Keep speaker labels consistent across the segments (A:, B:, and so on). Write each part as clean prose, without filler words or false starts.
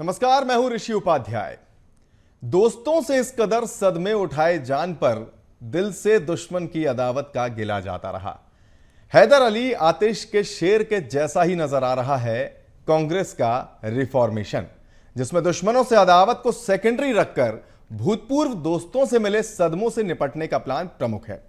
A: नमस्कार, मैं हूं ऋषि उपाध्याय। दोस्तों से इस कदर सदमे उठाए जान पर दिल से दुश्मन की अदावत का गिला जाता रहा। हैदर अली आतिश के शेर के जैसा ही नजर आ रहा है कांग्रेस का रिफॉर्मेशन, जिसमें दुश्मनों से अदावत को सेकेंडरी रखकर भूतपूर्व दोस्तों से मिले सदमों से निपटने का प्लान प्रमुख है।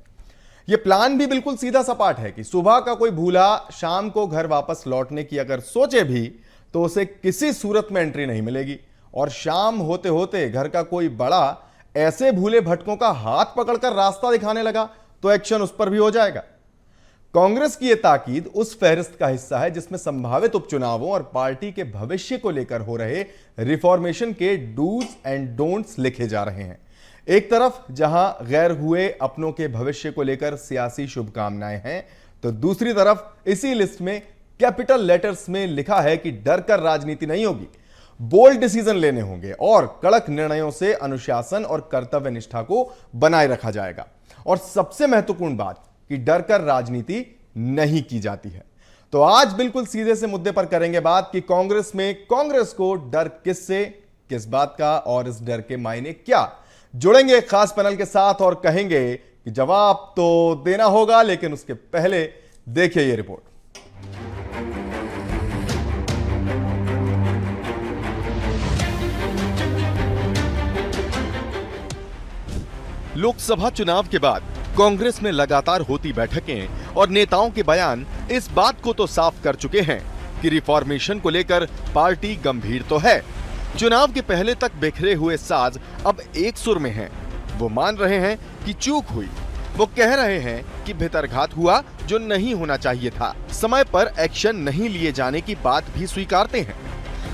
A: यह प्लान भी बिल्कुल सीधा सपाट है कि सुबह का कोई भूला शाम को घर वापस लौटने की अगर सोचे भी तो उसे किसी सूरत में एंट्री नहीं मिलेगी, और शाम होते होते घर का कोई बड़ा ऐसे भूले भटकों का हाथ पकड़कर रास्ता दिखाने लगा तो एक्शन उस पर भी हो जाएगा। कांग्रेस की यह ताकीद उस फहरिस्त का हिस्सा है जिसमें संभावित उपचुनावों और पार्टी के भविष्य को लेकर हो रहे रिफॉर्मेशन के डूज एंड डोंट्स लिखे जा रहे हैं। एक तरफ जहां गैर हुए अपनों के भविष्य को लेकर सियासी शुभकामनाएं हैं, तो दूसरी तरफ इसी लिस्ट में कैपिटल लेटर्स में लिखा है कि डर कर राजनीति नहीं होगी, बोल्ड डिसीजन लेने होंगे और कड़क निर्णयों से अनुशासन और कर्तव्य निष्ठा को बनाए रखा जाएगा। और सबसे महत्वपूर्ण बात कि डर कर राजनीति नहीं की जाती है। तो आज बिल्कुल सीधे से मुद्दे पर करेंगे बात कि कांग्रेस को डर किससे, किस बात का, और इस डर के मायने क्या। जुड़ेंगे एक खास पैनल के साथ और कहेंगे कि जवाब तो देना होगा, लेकिन उसके पहले देखिए यह रिपोर्ट। लोकसभा चुनाव के बाद कांग्रेस में लगातार होती बैठकें और नेताओं के बयान इस बात को तो साफ कर चुके हैं कि रिफॉर्मेशन को लेकर पार्टी गंभीर तो है। चुनाव के पहले तक बिखरे हुए साज अब एक सुर में हैं। वो मान रहे हैं कि चूक हुई, वो कह रहे हैं कि भितरघात हुआ जो नहीं होना चाहिए था, समय पर एक्शन नहीं लिए जाने की बात भी स्वीकारते हैं।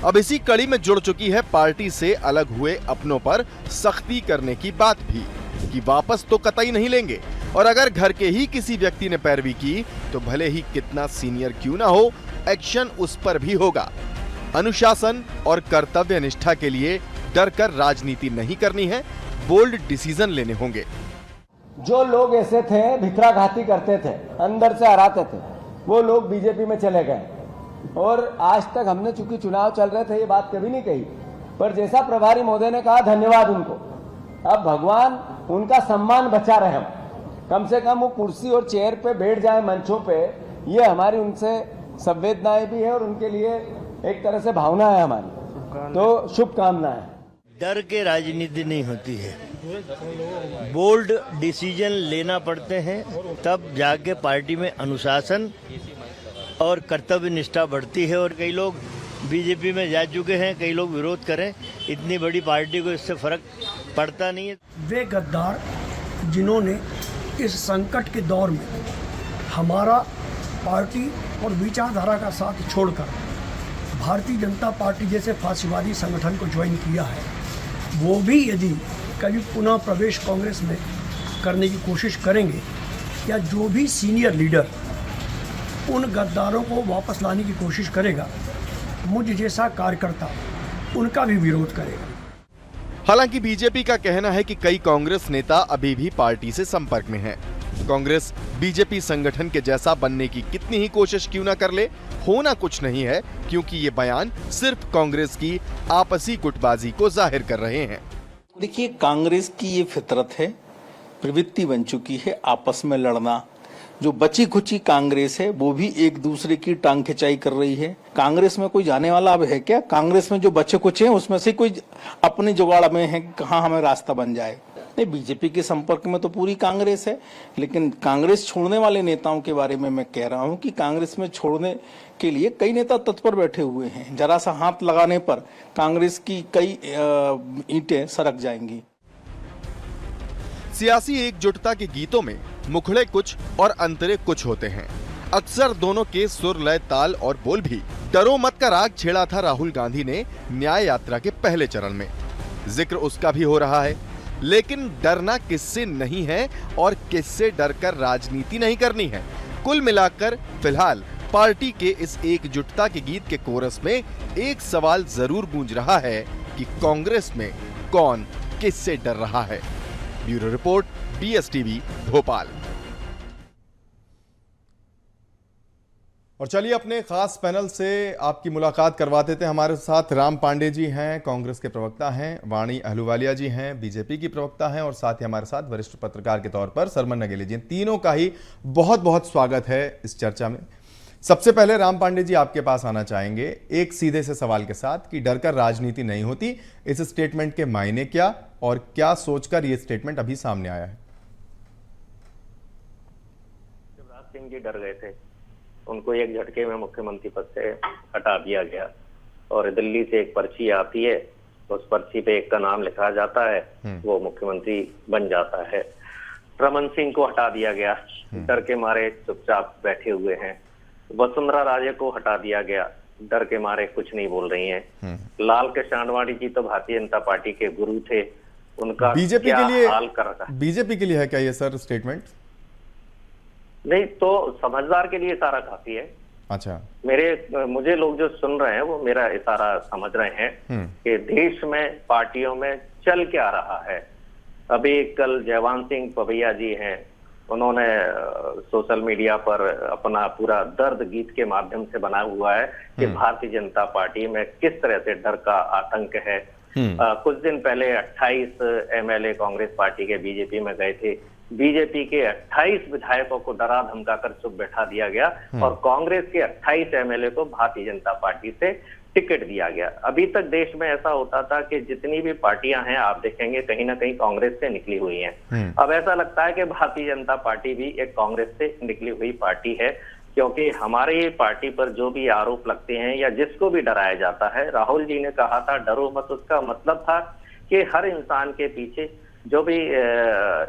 A: अब इसी कड़ी में जुड़ चुकी है पार्टी से अलग हुए अपनों पर सख्ती करने की बात भी, कि वापस तो कतई नहीं लेंगे, और अगर घर के ही किसी व्यक्ति ने पैरवी की तो भले ही कितना सीनियर क्यों ना हो, एक्शन उस पर भी होगा। अनुशासन और कर्तव्य निष्ठा के लिए डर कर राजनीति नहीं करनी है, बोल्ड डिसीजन लेने होंगे।
B: जो लोग ऐसे थे, भितराघाती करते थे, अंदर से हराते थे, वो लोग बीजेपी में चले गए। और आज तक हमने चूंकि चुनाव चल रहे थे ये बात कभी नहीं कही, पर जैसा प्रभारी महोदय ने कहा, धन्यवाद उनको। अब भगवान उनका सम्मान बचा रहे, हम कम से कम वो कुर्सी और चेयर पे बैठ जाए, मंचों पे, ये हमारी उनसे संवेदनाएं भी है और उनके लिए एक तरह से भावना है हमारी, तो शुभकामनाएं।
C: डर के राजनीति नहीं होती है, बोल्ड डिसीजन लेना पड़ते हैं, तब जाके पार्टी में अनुशासन और कर्तव्य निष्ठा बढ़ती है। और कई लोग बीजेपी में जा चुके हैं, कई लोग विरोध करें, इतनी बड़ी पार्टी को इससे फर्क पड़ता नहीं है।
D: वे गद्दार जिन्होंने इस संकट के दौर में हमारा पार्टी और विचारधारा का साथ छोड़कर भारतीय जनता पार्टी जैसे फासिवादी संगठन को ज्वाइन किया है, वो भी यदि कभी पुनः प्रवेश कांग्रेस में करने की कोशिश करेंगे, या जो भी सीनियर लीडर उन गद्दारों को वापस लाने की कोशिश करेगा, मुझ जैसा कार्यकर्ता उनका भी विरोध करेगा।
A: हालांकि बीजेपी का कहना है कि कई कांग्रेस नेता अभी भी पार्टी से संपर्क में हैं। कांग्रेस बीजेपी संगठन के जैसा बनने की कितनी ही कोशिश क्यों ना कर ले, होना कुछ नहीं है, क्योंकि ये बयान सिर्फ कांग्रेस की आपसी गुटबाजी को जाहिर कर रहे हैं।
E: देखिए, कांग्रेस की ये फितरत है, प्रवृत्ति बन चुकी है आपस में लड़ना। जो बची खुची कांग्रेस है वो भी एक दूसरे की टांग खिंचाई कर रही है। कांग्रेस में कोई जाने वाला अब है क्या? कांग्रेस में जो बचे कुछ हैं उसमें से कोई अपने जुगाड़ में है, कहाँ हमें रास्ता बन जाए। नहीं, बीजेपी के संपर्क में तो पूरी कांग्रेस है, लेकिन कांग्रेस छोड़ने वाले नेताओं के बारे में मैं कह रहा हूं कि कांग्रेस में छोड़ने के लिए कई नेता तत्पर बैठे हुए हैं। जरा सा हाथ लगाने पर कांग्रेस की कई ईंटें सरक जाएंगी।
A: सियासी एकजुटता के गीतों में मुखड़े कुछ और अंतरे कुछ होते हैं। अक्सर दोनों के सुर, लय, ताल और बोल भी। डरो मत का राग छेड़ा था राहुल गांधी ने न्याय यात्रा के पहले चरण में, जिक्र उसका भी हो रहा है। लेकिन डरना किससे नहीं है और किससे डरकर राजनीति नहीं करनी है। कुल मिलाकर फिलहाल पार्टी के इस एकजुटता के गीत के कोरस में एक सवाल जरूर गूंज रहा है कि कांग्रेस में कौन किससे डर रहा है। Bureau report, BSTV Bhopal. और चलिए अपने खास पैनल से आपकी मुलाकात करवा देते हैं। हमारे साथ राम पांडे जी हैं, कांग्रेस के प्रवक्ता हैं, वाणी अहलूवालिया जी हैं, बीजेपी की प्रवक्ता हैं, और साथ ही हमारे साथ वरिष्ठ पत्रकार के तौर पर सरमन नगेली जी। तीनों का ही बहुत बहुत स्वागत है इस चर्चा में। सबसे पहले राम पांडे जी आपके पास आना चाहेंगे एक सीधे से सवाल के साथ कि डर कर राजनीति नहीं होती, इस स्टेटमेंट के मायने क्या और क्या सोचकर यह स्टेटमेंट अभी सामने आया है?
F: शिवराज सिंह जी डर गए थे, उनको एक झटके में मुख्यमंत्री पद से हटा दिया गया और दिल्ली से एक पर्ची आती है, उस पर्ची पे एक का नाम लिखा जाता है, वो मुख्यमंत्री बन जाता है। रमन सिंह को हटा दिया गया, डर के मारे चुपचाप बैठे हुए हैं। वसुंधरा राजे को हटा दिया गया, डर के मारे कुछ नहीं बोल रही हैं। लाल कृष्ण आडवाणी जी तो भारतीय जनता पार्टी के गुरु थे, उनका
A: बीजेपी
F: क्या
A: के लिए
F: हाल कर रखा?
A: बीजेपी के लिए है क्या ये सर स्टेटमेंट?
F: नहीं तो समझदार के लिए इशारा काफी है।
A: अच्छा,
F: मुझे लोग जो सुन रहे हैं वो मेरा इशारा समझ रहे हैं कि देश में पार्टियों में चल क्या रहा है। अभी कल जयवान सिंह पवैया जी हैं, उन्होंने सोशल मीडिया पर अपना पूरा दर्द गीत के माध्यम से बना हुआ है कि भारतीय जनता पार्टी में किस तरह से डर का आतंक है। कुछ दिन पहले 28 एमएलए कांग्रेस पार्टी के बीजेपी में गए थे, बीजेपी के 28 विधायकों को डरा धमका कर चुप बैठा दिया गया और कांग्रेस के 28 एमएलए को भारतीय जनता पार्टी से टिकट दिया गया। अभी तक देश में ऐसा होता था कि जितनी भी पार्टियां हैं आप देखेंगे कहीं ना कहीं कांग्रेस से निकली हुई हैं। अब ऐसा लगता है कि भारतीय जनता पार्टी भी एक कांग्रेस से निकली हुई पार्टी है, क्योंकि हमारी पार्टी पर जो भी आरोप लगते हैं या जिसको भी डराया जाता है, राहुल जी ने कहा था डरो मत, उसका मतलब था कि हर इंसान के पीछे जो भी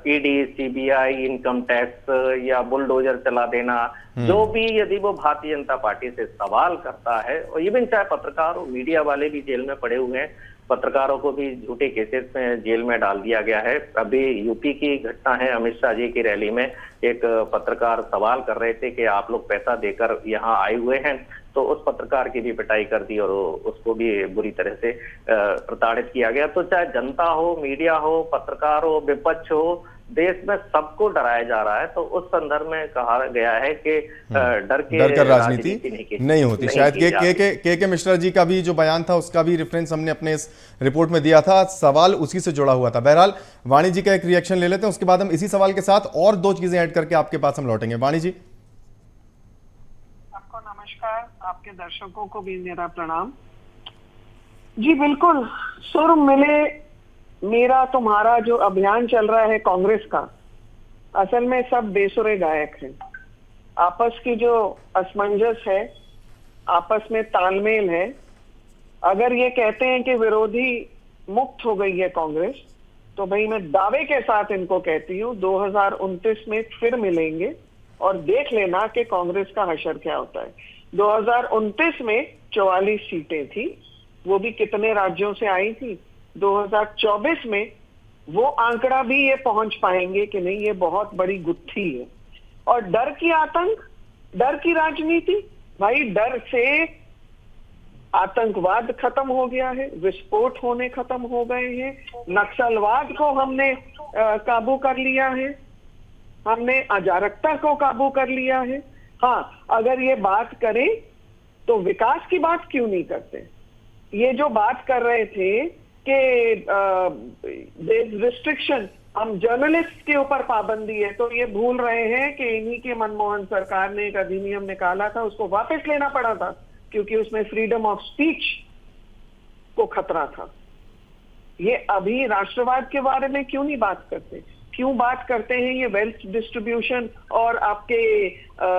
F: ईडी, सीबीआई, इनकम टैक्स या बुलडोजर चला देना, जो भी यदि वो भारतीय जनता पार्टी से सवाल करता है, और इवन चाहे पत्रकार और मीडिया वाले भी जेल में पड़े हुए हैं, पत्रकारों को भी झूठे केसेस में जेल में डाल दिया गया है। अभी यूपी की घटना है, अमित शाह जी की रैली में एक पत्रकार सवाल कर रहे थे कि आप लोग पैसा देकर यहाँ आए हुए हैं, तो उस पत्रकार की भी पिटाई कर दी और उसको भी बुरी तरह से प्रताड़ित किया गया। तो चाहे जनता हो, मीडिया हो, पत्रकार हो, विपक्ष हो, देश में सबको डराया जा रहा है। तो उस संदर्भ में कहा गया है कि डर कर
A: राजनीति नहीं होती। शायद के मिश्रा जी का भी जो बयान था उसका भी रेफरेंस हमने अपने इस रिपोर्ट में दिया था, सवाल उसी से जुड़ा हुआ था। बहरहाल वाणी जी का एक रिएक्शन ले लेते हैं, उसके बाद हम इसी सवाल के साथ और दो चीजें ऐड करके आपके पास हम लौटेंगे। वाणी जी,
G: आपको नमस्कार, आपके दर्शकों को भी मेरा प्रणाम। जी बिल्कुल, सुर मिले मेरा तुम्हारा जो अभियान चल रहा है कांग्रेस का, असल में सब बेसुरे गायक हैं। आपस की जो असमंजस है, आपस में तालमेल है। अगर ये कहते हैं कि विरोधी मुक्त हो गई है कांग्रेस, तो भाई मैं दावे के साथ इनको कहती हूँ 2029 में फिर मिलेंगे और देख लेना कि कांग्रेस का हशर क्या होता है। 2029 में 44 सीटें थी, वो भी कितने राज्यों से आई थी। 2024 में वो आंकड़ा भी ये पहुंच पाएंगे कि नहीं, ये बहुत बड़ी गुत्थी है। और डर की आतंक, डर की राजनीति, भाई डर से आतंकवाद खत्म हो गया है, विस्फोट होने खत्म हो गए हैं, नक्सलवाद को हमने काबू कर लिया है, हमने अराजकता को काबू कर लिया है। हाँ, अगर ये बात करें तो विकास की बात क्यों नहीं करते? ये जो बात कर रहे थे कि रिस्ट्रिक्शन, हम जर्नलिस्ट के ऊपर पाबंदी है, तो ये भूल रहे हैं कि इन्हीं के मनमोहन सरकार ने एक अधिनियम निकाला था, उसको वापस लेना पड़ा था क्योंकि उसमें फ्रीडम ऑफ स्पीच को खतरा था। ये अभी राष्ट्रवाद के बारे में क्यों नहीं बात करते? क्यों बात करते हैं ये वेल्थ डिस्ट्रीब्यूशन और आपके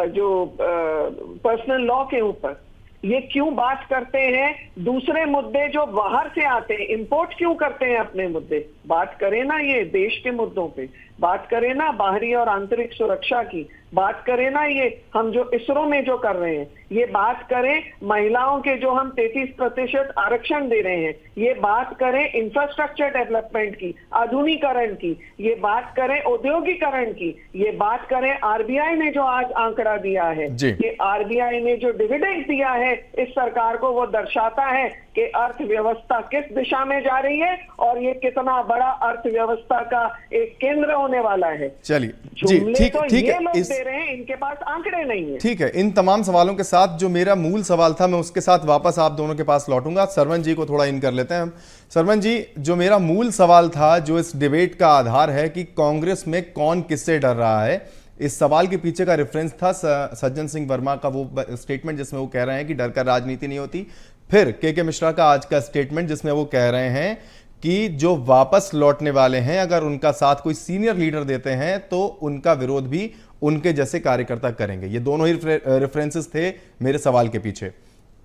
G: जो पर्सनल लॉ के ऊपर? ये क्यों बात करते हैं दूसरे मुद्दे जो बाहर से आते हैं? इंपोर्ट क्यों करते हैं अपने मुद्दे? बात करें ना ये देश के मुद्दों पे, बात करें ना बाहरी और आंतरिक सुरक्षा की, बात करें ना ये हम जो इसरो में जो कर रहे हैं, ये बात करें महिलाओं के जो हम 33% आरक्षण दे रहे हैं, ये बात करें इंफ्रास्ट्रक्चर डेवलपमेंट की, आधुनिकीकरण की, ये बात करें औद्योगिकरण की, ये बात करें आरबीआई ने जो आज आंकड़ा दिया है, ये आरबीआई ने जो डिविडेंड दिया है इस सरकार को, वो दर्शाता है कि अर्थव्यवस्था किस दिशा में जा रही है और ये कितना बड़ा अर्थव्यवस्था का एक केंद्र होने वाला है।
A: चलिए जी,
G: जुमले
A: ठीक
G: तो
A: ठीक
G: ये
A: है।
G: लोग
A: इस
G: दे रहे हैं, इनके पास आंकड़े नहीं है।
A: ठीक है, इन तमाम सवालों के साथ जो मेरा मूल सवाल था मैं उसके साथ वापस आप दोनों के पास लौटूंगा। सरवण जी को थोड़ा इन कर लेते हैं हम। सरवण जी, जो मेरा मूल सवाल था, जो इस डिबेट का आधार है कि कांग्रेस में कौन किससे डर रहा है, इस सवाल के पीछे का रेफरेंस था सज्जन सिंह वर्मा का वो स्टेटमेंट जिसमें वो कह रहे हैं कि डर कर राजनीति नहीं होती। फिर के मिश्रा का आज का स्टेटमेंट जिसमें वो कह रहे हैं कि जो वापस लौटने वाले हैं अगर उनका साथ कोई सीनियर लीडर देते हैं तो उनका विरोध भी उनके जैसे कार्यकर्ता करेंगे। ये दोनों ही रेफरेंसेस थे मेरे सवाल के पीछे।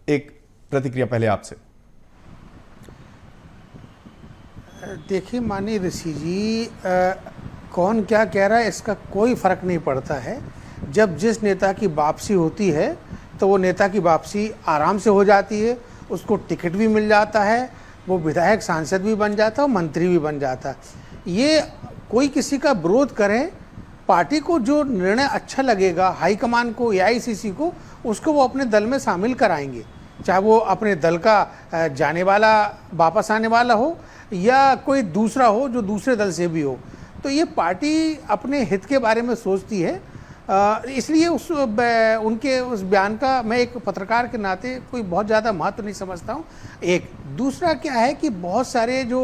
A: एक प्रतिक्रिया पहले आपसे।
H: देखिए माननीय ऋषि जी, कौन क्या कह रहा है इसका कोई फर्क नहीं पड़ता है। जब जिस नेता की वापसी होती है तो वो नेता की वापसी आराम से हो जाती है, उसको टिकट भी मिल जाता है, वो विधायक सांसद भी बन जाता है और मंत्री भी बन जाता है। ये कोई किसी का विरोध करे, पार्टी को जो निर्णय अच्छा लगेगा, हाईकमान को, एआईसीसी को, उसको वो अपने दल में शामिल कराएंगे, चाहे वो अपने दल का जाने वाला वापस आने वाला हो या कोई दूसरा हो जो दूसरे दल से भी हो। तो ये पार्टी अपने हित के बारे में सोचती है, इसलिए उनके उस बयान का मैं एक पत्रकार के नाते कोई बहुत ज़्यादा महत्व नहीं समझता हूँ। एक दूसरा क्या है कि बहुत सारे जो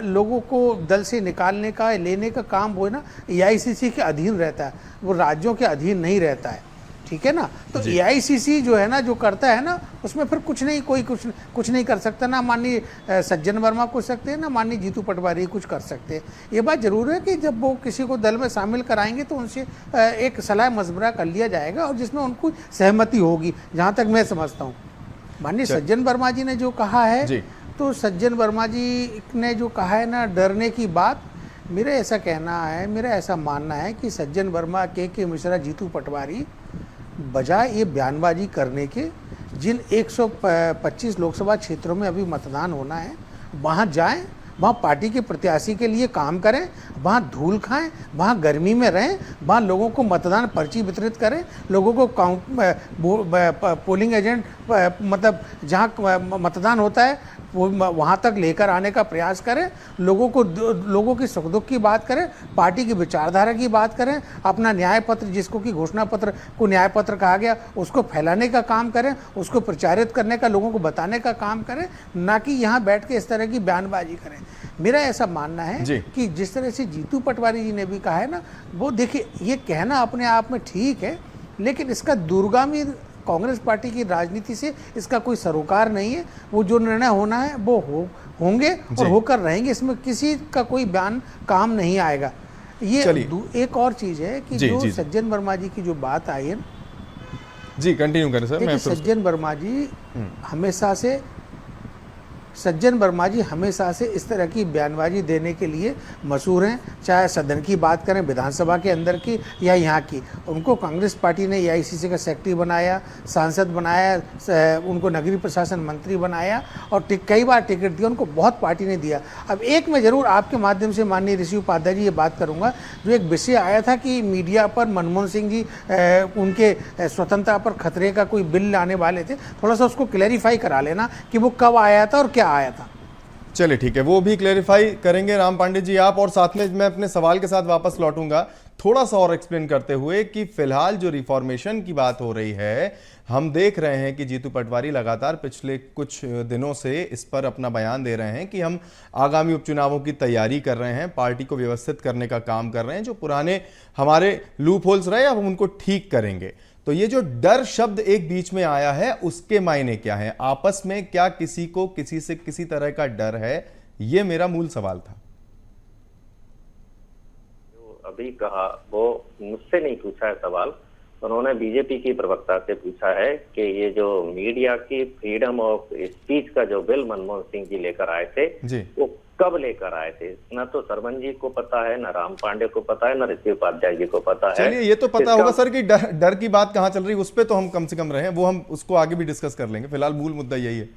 H: लोगों को दल से निकालने का लेने का काम वो है ना, एआईसीसी के अधीन रहता है, वो राज्यों के अधीन नहीं रहता है, ठीक है ना। तो एआईसीसी जो है ना, जो करता है ना, उसमें फिर कुछ नहीं कर सकता। ना माननीय सज्जन वर्मा कुछ सकते हैं, ना माननीय जीतू पटवारी कुछ कर सकते हैं। ये बात जरूर है कि जब वो किसी को दल में शामिल कराएंगे तो उनसे एक सलाह मशवरा कर लिया जाएगा और जिसमें उनको सहमति होगी, जहाँ तक मैं समझता हूँ। माननीय सज्जन वर्मा जी ने जो कहा है, तो सज्जन वर्मा जी ने जो कहा है ना, डरने की बात, मेरा ऐसा कहना है, मेरा ऐसा मानना है कि सज्जन वर्मा, के मिश्रा, जीतू पटवारी बजाय ये बयानबाजी करने के, जिन 125 लोकसभा क्षेत्रों में अभी मतदान होना है वहाँ जाएं, वहाँ पार्टी के प्रत्याशी के लिए काम करें, वहाँ धूल खाएं, वहाँ गर्मी में रहें, वहाँ लोगों को मतदान पर्ची वितरित करें, लोगों को पोलिंग एजेंट मतलब जहाँ मतदान होता है वो वहाँ तक लेकर आने का प्रयास करें, लोगों की सुख दुख की बात करें, पार्टी की विचारधारा की बात करें, अपना न्याय पत्र, जिसको कि घोषणा पत्र को न्याय पत्र कहा गया, उसको फैलाने का काम करें, उसको प्रचारित करने का, लोगों को बताने का काम करें, ना कि यहाँ बैठ के इस तरह की बयानबाजी करें। मेरा ऐसा मानना है कि जिस तरह से जीतू पटवारी जी ने भी कहा है ना, वो देखिए, ये कहना अपने आप में ठीक है, लेकिन इसका दूरगामी कांग्रेस पार्टी की राजनीति से इसका कोई सरोकार नहीं है। वो जो निर्णय होना है वो होंगे और होकर रहेंगे, इसमें किसी का कोई बयान काम नहीं आएगा। ये एक और चीज है कि जो सज्जन वर्मा जी की जो बात आई है,
A: जी कंटिन्यू करें सर। मैं
H: सज्जन वर्मा जी हमेशा से इस तरह की बयानबाजी देने के लिए मशहूर हैं, चाहे सदन की बात करें, विधानसभा के अंदर की या यहाँ की। उनको कांग्रेस पार्टी ने एआईसीसी का सेक्रेटरी बनाया, सांसद बनाया, उनको नगरीय प्रशासन मंत्री बनाया और कई बार टिकट दिया, उनको बहुत पार्टी ने दिया। अब एक मैं जरूर आपके माध्यम से माननीय ऋषि उपाध्याय जी ये बात करूँगा, जो एक विषय आया था कि मीडिया पर मनमोहन सिंह जी उनके स्वतंत्रता पर खतरे का कोई बिल लाने वाले थे, थोड़ा सा उसको क्लैरिफाई करा लेना कि वो कब आया था और क्या आया था।
A: चलिए ठीक है, वो भी क्लेरिफाई करेंगे राम पांडे जी आप। और साथ में मैं अपने सवाल के साथ वापस लौटूंगा थोड़ा सा और एक्सप्लेन करते हुए कि फिलहाल जो रिफॉर्मेशन की बात हो रही है, हम देख रहे हैं कि जीतू पटवारी लगातार पिछले कुछ दिनों से इस पर अपना बयान दे रहे हैं कि हम आगामी उपचुनावों की तैयारी कर रहे हैं, पार्टी को व्यवस्थित करने का काम कर रहे हैं, जो पुराने हमारे लूप होल्स रहे अब हम उनको ठीक करेंगे। तो ये जो डर शब्द एक बीच में आया है, उसके मायने क्या है? आपस में क्या किसी को किसी से किसी तरह का डर है? ये मेरा मूल सवाल था।
F: जो अभी कहा वो मुझसे नहीं पूछा है सवाल, उन्होंने बीजेपी की प्रवक्ता से पूछा है कि ये जो मीडिया की फ्रीडम ऑफ स्पीच का जो बिल मनमोहन सिंह जी लेकर आए थे वो कब लेकर आए थे। न तो सरवण जी को पता है, न राम पांडे को पता है, न ऋषि उपाध्याय जी को पता है।
A: चलिए ये तो पता होगा सर कि डर की बात कहां चल रही है, उस पर तो हम कम से कम रहे, वो हम उसको आगे भी डिस्कस कर लेंगे। फिलहाल मूल मुद्दा यही है।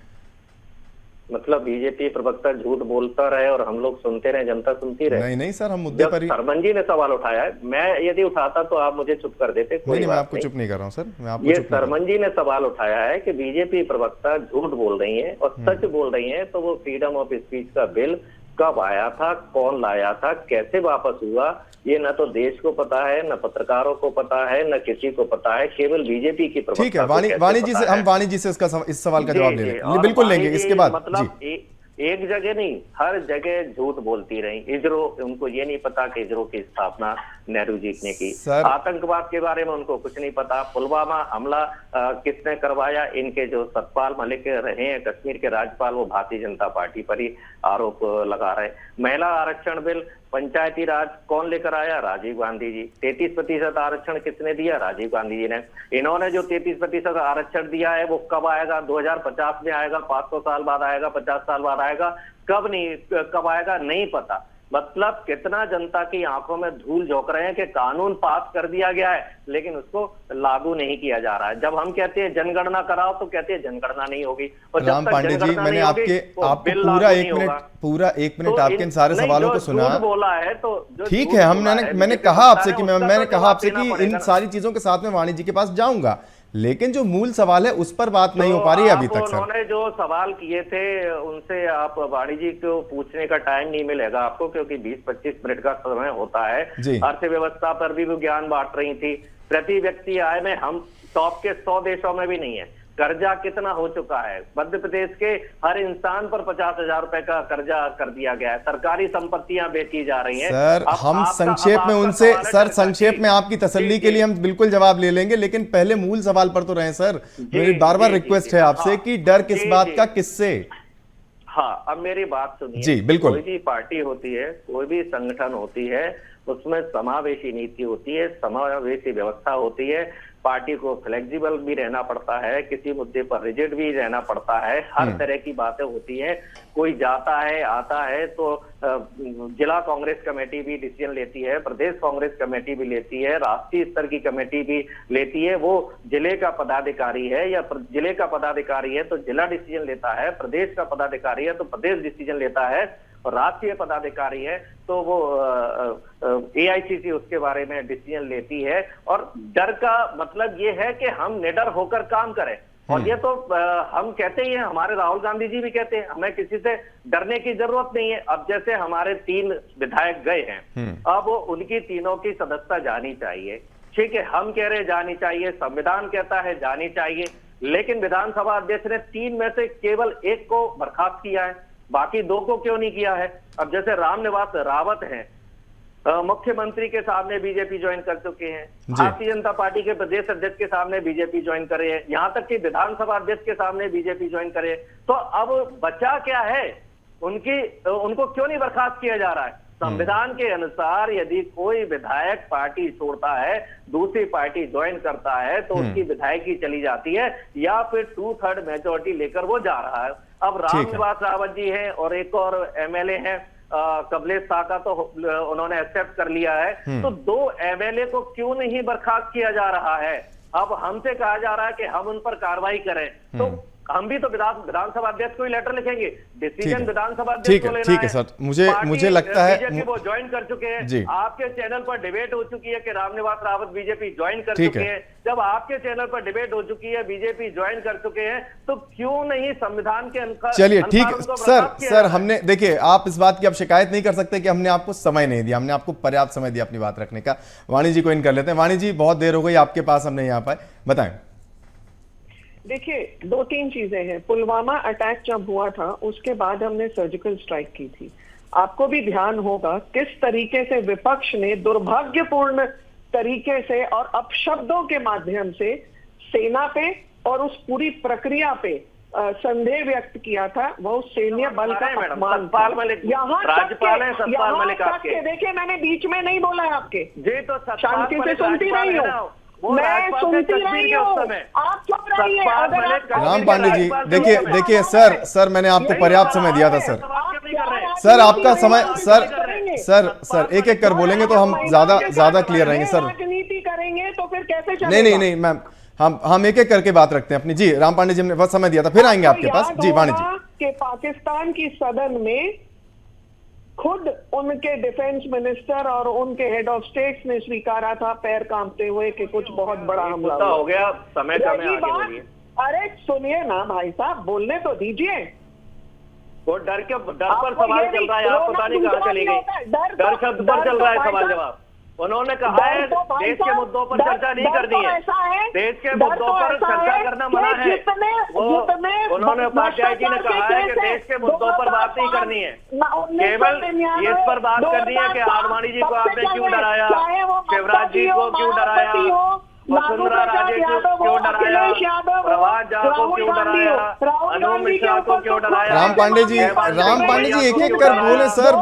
F: मतलब बीजेपी प्रवक्ता झूठ बोलता रहे और हम लोग सुनते रहे, जनता सुनती रहे?
A: नहीं सर, हम मुद्दे पर ही।
F: सरवण जी ने सवाल उठाया है, मैं यदि उठाता तो आप मुझे चुप कर देते।
A: नहीं, मैं आपको चुप नहीं कर रहा हूँ सर, मैं आपको
F: ये सरवण जी ने सवाल उठाया है कि बीजेपी प्रवक्ता झूठ बोल रही है और सच बोल रही है, तो वो फ्रीडम ऑफ स्पीच का बिल कब आया था, कौन लाया था, कैसे वापस हुआ, ये न तो देश को पता है, न पत्रकारों को पता है, न किसी को पता है, केवल बीजेपी की प्रवक्ता
A: ठीक है,
F: को कैसे
A: वाणी जी से
F: पता है?
A: हम वाणी जी से इस सवाल का जवाब ले
F: जी,
A: लेंगे,
F: और
A: बिल्कुल
F: वाणी
A: लेंगे
F: जी
A: इसके बाद।
F: मतलब
A: जी
F: एक जगह नहीं, हर जगह झूठ बोलती रही। इजरो, उनको ये नहीं पता कि इजरो की स्थापना नेहरू जी ने की।
A: सर,
F: आतंकवाद के बारे में उनको कुछ नहीं पता। पुलवामा हमला किसने करवाया, इनके जो सतपाल मलिक रहे हैं कश्मीर के राज्यपाल, वो भारतीय जनता पार्टी पर ही आरोप लगा रहे। महिला आरक्षण बिल, पंचायती राज कौन लेकर आया, राजीव गांधी जी। 33% आरक्षण किसने दिया, राजीव गांधी जी ने। इन्होंने जो 33% आरक्षण दिया है वो कब आएगा, 2050 में आएगा, 500 साल बाद आएगा, 50 साल बाद आएगा, कब आएगा नहीं पता। मतलब कितना जनता की आंखों में धूल झोंक रहे हैं कि कानून पास कर दिया गया है लेकिन उसको लागू नहीं किया जा रहा है। जब हम कहते हैं जनगणना कराओ तो कहते हैं जनगणना नहीं होगी। और
A: राम पांडे जी, मैंने आपको पूरा एक मिनट आपके इन सारे सवालों को सुना,
F: बोला है तो
A: ठीक है। मैंने कहा आपसे कि मैंने कहा आपसे कि इन सारी चीजों के साथ में वाणी जी के पास जाऊंगा, लेकिन जो मूल सवाल है उस पर बात नहीं हो पा रही है अभी तक। सर,
F: उन्होंने जो सवाल किए थे उनसे आप वाणी जी को पूछने का टाइम नहीं मिलेगा आपको, क्योंकि 20-25 मिनट का समय होता है। अर्थव्यवस्था पर भी वो ज्ञान बांट रही थी। प्रति व्यक्ति आय में हम टॉप के 100 देशों में भी नहीं है। कर्जा कितना हो चुका है, मध्य प्रदेश के हर इंसान पर 50,000 रुपए का कर्जा कर दिया गया है। सरकारी संपत्तियां बेची जा रही हैं।
A: सर, हम संक्षेप में उनसे, सर संक्षेप में आपकी तसल्ली के लिए हम बिल्कुल जवाब ले लेंगे, लेकिन पहले मूल सवाल पर तो रहें सर। मेरी बार बार रिक्वेस्ट है आपसे कि डर किस बात का, किससे?
F: हाँ, अब मेरी बात सुनिए
A: जी बिल्कुल।
F: कोई भी पार्टी होती है, कोई भी संगठन होती है, उसमें समावेशी नीति होती है, समावेशी व्यवस्था होती है। पार्टी को फ्लेक्सिबल भी रहना पड़ता है, किसी मुद्दे पर रिजिड भी रहना पड़ता है। हर तरह की बातें होती हैं। कोई जाता है आता है तो जिला कांग्रेस कमेटी भी डिसीजन लेती है, प्रदेश कांग्रेस कमेटी भी लेती है, राष्ट्रीय स्तर की कमेटी भी लेती है। वो जिले का पदाधिकारी है या जिले का पदाधिकारी है तो जिला डिसीजन लेता है, प्रदेश का पदाधिकारी है तो प्रदेश डिसीजन लेता है, और राष्ट्रीय पदाधिकारी है तो वो AICC उसके बारे में डिसीजन लेती है। और डर का मतलब ये है कि हम निडर होकर काम करें। और ये तो हम कहते ही हैं, हमारे राहुल गांधी जी भी कहते हैं, हमें किसी से डरने की जरूरत नहीं है। अब जैसे हमारे 3 विधायक गए हैं, अब उनकी तीनों की सदस्यता जानी चाहिए। ठीक है, हम कह रहे जानी चाहिए, संविधान कहता है जानी चाहिए, लेकिन विधानसभा अध्यक्ष ने 3 में से केवल 1 को बर्खास्त किया है, बाकी 2 को क्यों नहीं किया है? अब जैसे रामनिवास रावत हैं, मुख्यमंत्री के सामने बीजेपी ज्वाइन कर चुके हैं, भारतीय जनता पार्टी के प्रदेश अध्यक्ष के सामने बीजेपी ज्वाइन करे हैं, यहाँ तक कि विधानसभा अध्यक्ष के सामने बीजेपी ज्वाइन करे। तो अब बचा क्या है? उनको क्यों नहीं बर्खास्त किया जा रहा है? संविधान के अनुसार यदि कोई विधायक पार्टी छोड़ता है, दूसरी पार्टी ज्वाइन करता है, तो उसकी विधायकी चली जाती है या फिर 2/3 मेजोरिटी लेकर वो जा रहा है। अब रामनिवास रावत जी हैं और एक और MLA हैं कमलेश साका, तो उन्होंने एक्सेप्ट कर लिया है। तो 2 MLA को क्यों नहीं बर्खास्त किया जा रहा है? अब हमसे कहा जा रहा है कि हम उन पर कार्रवाई करें, तो हम भी तो विधानसभा अध्यक्ष को ही लेटर लिखेंगे। डिसीजन विधानसभा अध्यक्ष को लेना है।
A: ठीक है सर, मुझे लगता है
F: बीजेपी वो ज्वाइन कर चुके हैं। आपके चैनल पर डिबेट हो चुकी है कि रामनिवास रावत बीजेपी ज्वाइन कर चुके हैं। जब आपके चैनल पर डिबेट हो चुकी है, बीजेपी ज्वाइन कर चुके हैं, तो क्यों नहीं संविधान के अनुसार?
A: चलिए ठीक, सर हमने, देखिए आप इस बात की अब शिकायत नहीं कर सकते कि हमने आपको समय नहीं दिया, हमने आपको पर्याप्त समय दिया अपनी बात रखने का। वाणी जी को इन कर लेते हैं। वाणी जी, बहुत देर हो गई आपके पास, हम नहीं आ पाए, बताएं।
G: देखिए, 2-3 चीजें हैं। पुलवामा अटैक जब हुआ था उसके बाद हमने सर्जिकल स्ट्राइक की थी। आपको भी ध्यान होगा किस तरीके से विपक्ष ने दुर्भाग्यपूर्ण तरीके से और अपशब्दों के माध्यम से सेना पे और उस पूरी प्रक्रिया पे संदेह व्यक्त किया था। वो सैन्य बल का अपमान। यहाँ तक के देखिए, मैंने बीच में नहीं बोला है आपके, शांति से सुनती रही हूँ, मैं सुनती रही हूँ, आप चुप रहिए।
A: राम पांडे जी, देखिए सर मैंने आपको पर्याप्त समय दिया था सर आपका समय, सर एक कर बोलेंगे तो हम ज्यादा क्लियर रहेंगे सर।
G: राजनीति करेंगे तो फिर कैसे चलेगा?
A: नहीं मैम, हम एक करके बात रखते हैं अपनी। जी राम पांडे जी, हमने बहुत समय दिया था, फिर आएंगे आपके पास। जी वाणी जी,
G: के पाकिस्तान की सदन में खुद उनके डिफेंस मिनिस्टर और उनके हेड ऑफ स्टेट्स ने स्वीकारा था पैर कांपते हुए कि कुछ बहुत बड़ा हमला
F: हो गया। समय कम है, आगे बोलिए।
G: अरे सुनिए ना भाई साहब, बोलने तो दीजिए।
F: वो डर पर सवाल चल रहा है, आप पता नहीं कहाँ चली गई। डर शब्द पर चल रहा है सवाल जवाब। उन्होंने कहा है देश के मुद्दों पर चर्चा नहीं करनी है, देश के मुद्दों पर चर्चा करना मना है। वो उन्होंने उपाध्याय जी ने कहा है कि देश के मुद्दों पर बात नहीं करनी है, केवल इस पर बात करनी है कि आडवाणी जी को आपने क्यों डराया, शिवराज जी को क्यों डराया, वसुंधरा राजे को क्यों डराया, प्रभात झा को क्यों डराया, अनु मिश्रा को क्यों डराया।
A: राम पांडे जी एक एक कर बोले सर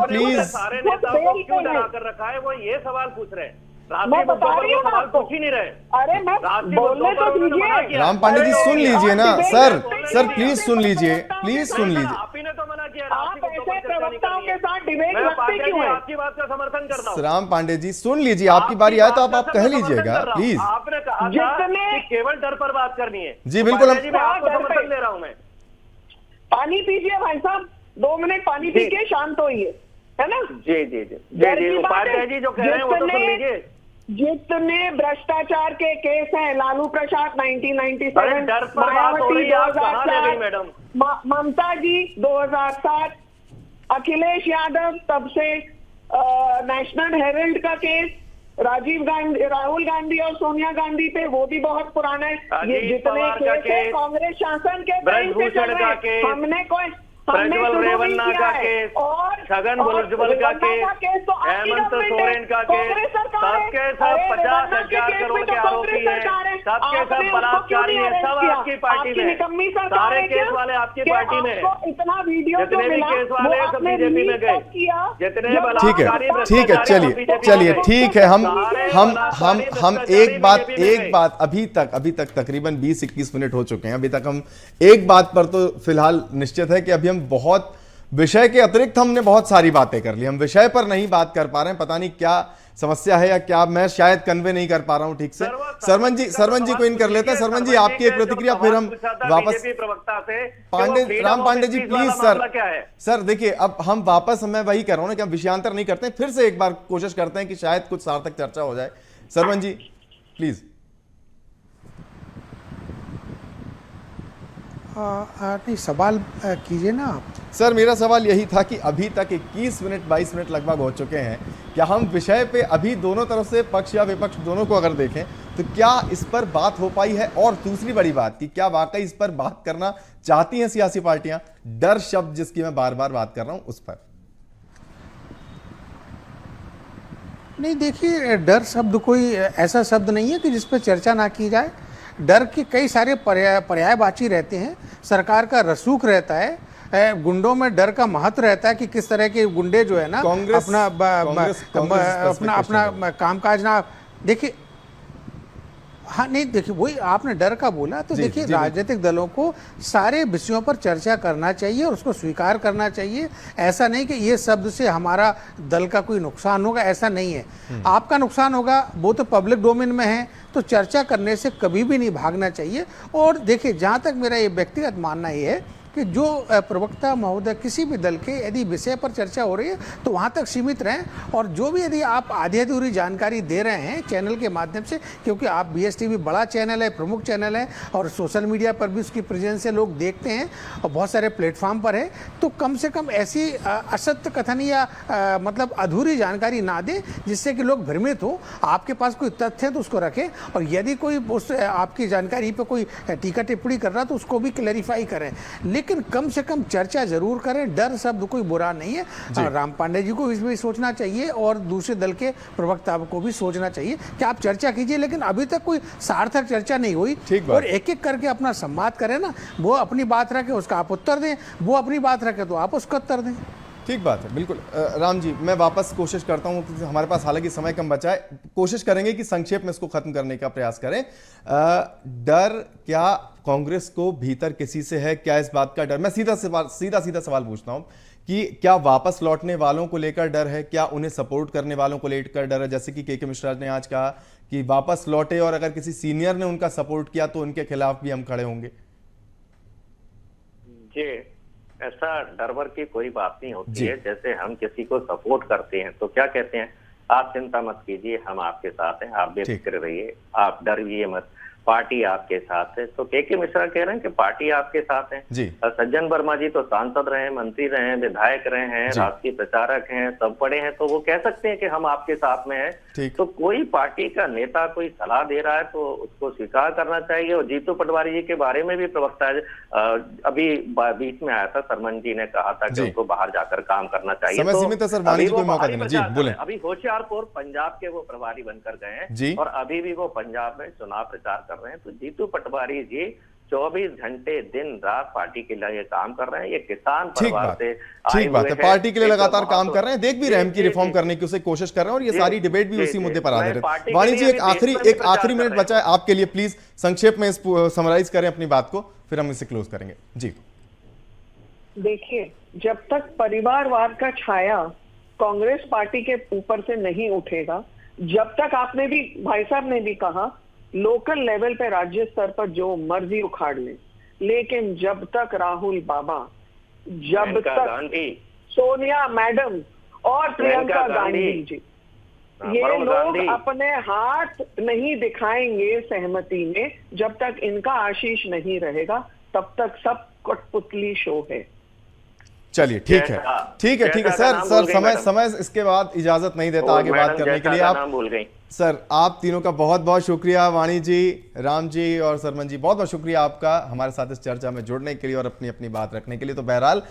A: प्लीज।
F: सारे नेताओं को क्यों डरा कर रखा है, वो ये सवाल पूछ रहे हैं। राष्ट्रीय मुद्दों पर वो सवाल पूछ ही नहीं रहे।
G: अरे मैं बोलने तो दीजिए।
A: राम पांडे जी सुन लीजिए ना सर प्लीज सुन लीजिए, प्लीज सुन लीजिए।
F: आप ही ने तो मना किया,
G: आप ऐसे प्रवक्ताओं के साथ डिबेट
F: मैं
G: रखते क्यों हैं?
F: आपकी बात का समर्थन करता हूँ।
A: राम पांडे जी सुन लीजिए, आपकी बारी आए तो आप कह लीजिएगा प्लीज।
F: आपने कहा था कि केवल डर पर बात करनी है।
A: जी बिल्कुल,
F: मैं आपको समर्थन दे रहा हूँ। मैं
G: पानी पीजिए भाई साहब, 2 मिनट पानी पी के शांत होइए, है ना?
F: जी उपाध्याय जी जो कह रहे हैं वो तो सुन लीजिए।
G: जितने भ्रष्टाचार के केस हैं, लालू प्रसाद 1997,
F: डर पर बात हो रही है, आप कहाँ ले गई मैडम?
G: ममता जी 2007, अखिलेश यादव तब से नेशनल हेराल्ड का केस, राहुल गांधी और सोनिया गांधी पे वो भी बहुत पुराना है। ये जितने केस है कांग्रेस शासन के टाइम से चल रहे हैं। हमने
F: प्रज्वल रेवन्ना का केस, छगन भुजबल का केस, हेमंत सोरेन का केस, सबके सब 50,000 करोड़ के आरोपी हैं, सबके सब बलात्कारी हैं, सब आपकी पार्टी में, सारे केस वाले आपकी पार्टी में,
G: इतना वीडियो
F: जितने भी केस वाले सब बीजेपी में गए, जितने बलात्कारी
A: ठीक है चलिए ठीक है। हम एक बात अभी तक तकरीबन 20-21 मिनट हो चुके हैं। अभी तक हम एक बात पर तो फिलहाल निश्चित है कि अभी हम बहुत विषय के अतिरिक्त हमने बहुत सारी बातें कर ली, हम विषय पर नहीं बात कर पा रहे हैं। पता नहीं क्या समस्या है या क्या मैं शायद कन्वे नहीं कर पा रहा हूं ठीक से। सरवन जी को इन कर लेते हैं। सरवन जी आपकी एक प्रतिक्रिया, फिर हम वापस राम पांडे जी प्लीज। सर देखिए, अब हम वापस, मैं वही कर रहा हूं ना कि हम विषयांतर नहीं करते हैं, फिर से एक बार कोशिश करते हैं कि शायद कुछ सार्थक चर्चा हो जाए। सरवन जी प्लीज।
H: नहीं, सवाल कीजिए ना आप।
A: सर मेरा सवाल यही था कि अभी तक 21 मिनट 22 मिनट लगभग हो चुके हैं, क्या हम विषय पे अभी दोनों तरफ से पक्ष या विपक्ष दोनों को अगर देखें तो क्या इस पर बात हो पाई है? और दूसरी बड़ी बात कि क्या वाकई इस पर बात करना चाहती हैं सियासी पार्टियां? डर शब्द जिसकी मैं बार बार बात कर रहा हूं उस पर।
H: नहीं, देखिए, डर शब्द कोई ऐसा शब्द नहीं है कि जिस पर चर्चा ना की जाए। डर के कई सारे पर्यायवाची रहते हैं। सरकार का रसूख रहता है, गुंडों में डर का महत्व रहता है कि किस तरह के गुंडे जो है ना अपना कामकाज ना देखिए। हाँ, नहीं, देखिए, वही आपने डर का बोला तो देखिए, राजनीतिक दलों को सारे विषयों पर चर्चा करना चाहिए और उसको स्वीकार करना चाहिए। ऐसा नहीं कि ये शब्द से हमारा दल का कोई नुकसान होगा, ऐसा नहीं है। आपका नुकसान होगा, वो तो पब्लिक डोमेन में है, तो चर्चा करने से कभी भी नहीं भागना चाहिए। और देखिए, जहाँ तक मेरा ये व्यक्तिगत मानना ये है कि जो प्रवक्ता महोदय किसी भी दल के यदि विषय पर चर्चा हो रही है तो वहाँ तक सीमित रहें। और जो भी यदि आप आधी अधूरी जानकारी दे रहे हैं चैनल के माध्यम से, क्योंकि आप BSTV बड़ा चैनल है, प्रमुख चैनल है, और सोशल मीडिया पर भी उसकी प्रेजेंस है, लोग देखते हैं और बहुत सारे प्लेटफॉर्म पर है, तो कम से कम ऐसी असत्य कथन या मतलब अधूरी जानकारी ना दें जिससे कि लोग भ्रमित हो। आपके पास कोई तथ्य है तो उसको रखें, और यदि कोई उस आपकी जानकारी पर कोई टीका टिप्पणी कर रहा तो उसको भी क्लैरिफाई करें, लेकिन कम से कम चर्चा जरूर करें। डर शब्द कोई बुरा नहीं है। राम पांडे जी को इसमें सोचना चाहिए और दूसरे दल के प्रवक्ता को भी सोचना चाहिए कि आप चर्चा कीजिए, लेकिन अभी तक कोई सार्थक चर्चा नहीं हुई। और एक एक करके अपना संवाद करें ना, वो अपनी बात रखे उसका आप उत्तर दें, वो अपनी बात रखे तो आप उसका उत्तर दें।
A: ठीक बात है, बिल्कुल। राम जी, मैं वापस कोशिश करता हूं कि हमारे पास हालांकि समय कम बचा है, कोशिश करेंगे कि संक्षेप में इसको खत्म करने का प्रयास करें। डर क्या कांग्रेस को भीतर किसी से है? क्या इस बात का डर? मैं सीधा सवाल पूछता हूं कि क्या वापस लौटने वालों को लेकर डर है? क्या उन्हें सपोर्ट करने वालों को लेकर डर है? जैसे कि के मिश्रा ने आज कहा कि वापस लौटे और अगर किसी सीनियर ने उनका सपोर्ट किया तो उनके खिलाफ भी हम खड़े होंगे।
F: जी, ऐसा डर वर की कोई बात नहीं होती है। जैसे हम किसी को सपोर्ट करते हैं तो क्या कहते हैं, आप चिंता मत कीजिए, हम आपके साथ हैं, आप बेफिक्र रहिए, आप डरिए मत। पार्टी आपके साथ है। तो के मिश्रा कह रहे हैं कि पार्टी आपके साथ है
A: जी।
F: सज्जन वर्मा जी तो सांसद रहे, मंत्री रहे, विधायक रहे हैं, राष्ट्रीय प्रचारक हैं, सब पढ़े हैं, तो वो कह सकते हैं कि हम आपके साथ में हैं। तो कोई पार्टी का नेता कोई सलाह दे रहा है तो उसको स्वीकार करना चाहिए। और जीतू पटवारी जी के बारे में भी प्रवक्ता अभी बीच में आया था, सरमन जी ने कहा था कि उनको बाहर जाकर काम करना चाहिए।
A: समय सीमित है सर, वाणी जी को मौका देना। जी बोले।
F: अभी होशियारपुर पंजाब के वो प्रभारी बनकर गए हैं और अभी भी वो पंजाब में चुनाव प्रचार कर रहे हैं। तो जीतू पटवारी जी 24 घंटे दिन रात पार्टी के लिए काम कर रहे हैं। ये किसान परिवार से
A: ठीक बात है, पार्टी के लिए लगातार काम कर रहे हैं, देख भी रहे हैं कि रिफॉर्म करने की उसे कोशिश कर रहे हैं और ये सारी डिबेट भी उसी मुद्दे पर आधारित है। वाणी जी एक आखिरी मिनट बचा है आपके लिए, प्लीज संक्षेप में समराइज करें अपनी बात को, फिर हम इसे क्लोज करेंगे। जी
G: देखिए, जब तक परिवारवाद का छाया कांग्रेस पार्टी के ऊपर से नहीं उठेगा, जब तक आपने भी, भाई साहब ने भी कहा, लोकल लेवल पे राज्य स्तर पर जो मर्जी उखाड़ ले, लेकिन जब तक राहुल बाबा, जब तक सोनिया मैडम और प्रियंका गांधी जी ये लोग अपने हाथ नहीं दिखाएंगे सहमति में, जब तक इनका आशीष नहीं रहेगा, तब तक सब कठपुतली शो है।
A: चलिए ठीक है सर समय इसके बाद इजाजत नहीं देता आगे बात करने के लिए। आप सर, आप तीनों का बहुत बहुत शुक्रिया, वाणी जी, राम जी और सरमन जी, बहुत बहुत शुक्रिया आपका हमारे साथ इस चर्चा में जुड़ने के लिए और अपनी अपनी बात रखने के लिए। तो बहरहाल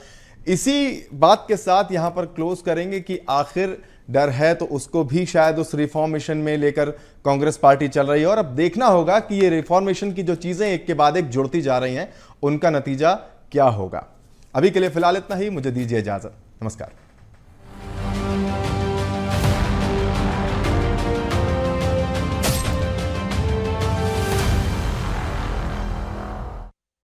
A: इसी बात के साथ यहां पर क्लोज करेंगे कि आखिर डर है तो उसको भी शायद उस रिफॉर्मेशन में लेकर कांग्रेस पार्टी चल रही है और अब देखना होगा कि ये रिफॉर्मेशन की जो चीजें एक के बाद एक जुड़ती जा रही हैं उनका नतीजा क्या होगा। अभी के लिए फिलहाल इतना ही, मुझे दीजिए इजाजत, नमस्कार।